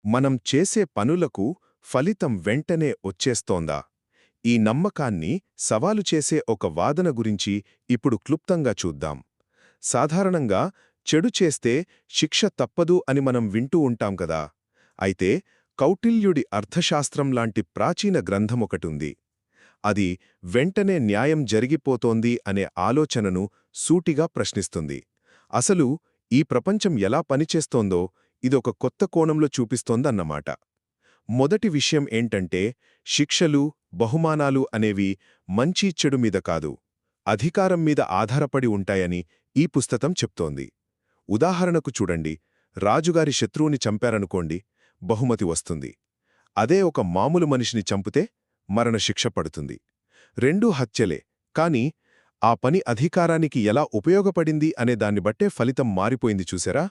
మనం చేసే పనులకు ఫలితం వెంటనే వచ్చేస్తోందా? ఈ నమ్మకాన్ని సవాలు చేసే ఒక వాదన గురించి ఇప్పుడు క్లుప్తంగా చూద్దాం. సాధారణంగా చెడు చేస్తే శిక్ష తప్పదు అని మనం వింటూ ఉంటాం కదా. అయితే కౌటిల్యుడి అర్థశాస్త్రం లాంటి ప్రాచీన గ్రంథమొకటుంది. అది వెంటనే న్యాయం జరిగిపోతోంది అనే ఆలోచనను సూటిగా ప్రశ్నిస్తుంది. అసలు ఈ ప్రపంచం ఎలా పనిచేస్తోందో ఇదొక కొత్త కోణంలో చూపిస్తోందన్నమాట. మొదటి విషయం ఏంటంటే, శిక్షలు, బహుమానాలు అనేవి మంచి చెడు మీద కాదు, అధికారం మీద ఆధారపడి ఉంటాయని ఈ పుస్తకం చెప్తోంది. ఉదాహరణకు చూడండి, రాజుగారి శత్రువుని చంపారనుకోండి, బహుమతి వస్తుంది. అదే ఒక మామూలు మనిషిని చంపితే మరణశిక్ష పడుతుంది. రెండూ హత్యలే, కాని ఆ పని అధికారానికి ఎలా ఉపయోగపడింది అనే దాన్ని బట్టే ఫలితం మారిపోయింది చూసారా.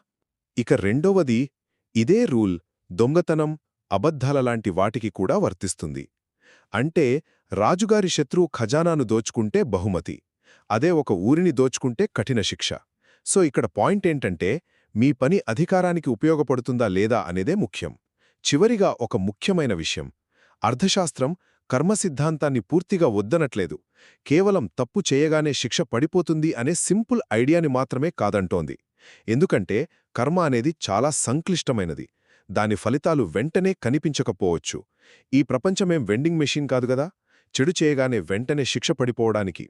ఇక రెండవది, ఇదే రూల్ దొంగతనం, అబద్ధాలలాంటి వాటికి కూడా వర్తిస్తుంది. అంటే రాజుగారి శత్రువు ఖజానాను దోచుకుంటే బహుమతి, అదే ఒక ఊరిని దోచుకుంటే కఠిన శిక్ష. సో ఇక్కడ పాయింటేంటంటే, మీ పని అధికారానికి ఉపయోగపడుతుందా లేదా అనేదే ముఖ్యం. చివరిగా ఒక ముఖ్యమైన విషయం, అర్థశాస్త్రం కర్మ సిద్ధాంతాన్ని పూర్తిగా వద్దనట్లేదు, కేవలం తప్పు చేయగానే శిక్ష పడిపోతుంది అనే సింపుల్ ఐడియాని మాత్రమే కాదంటోంది. ఎందుకంటే కర్మ అనేది చాలా సంక్లిష్టమైనది, దాని ఫలితాలు వెంటనే కనిపించకపోవచ్చు. ఈ ప్రపంచమేం వెండింగ్ మెషీన్ కాదు గదా, చెడు చేయగానే వెంటనే శిక్ష పడిపోవడానికి.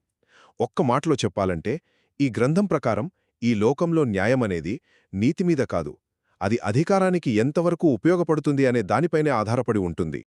ఒక్క మాటలో చెప్పాలంటే, ఈ గ్రంథం ప్రకారం ఈ లోకంలో న్యాయమనేది నీతిమీద కాదు, అది అధికారానికి ఎంతవరకు ఉపయోగపడుతుంది అనే దానిపైనే ఆధారపడి ఉంటుంది.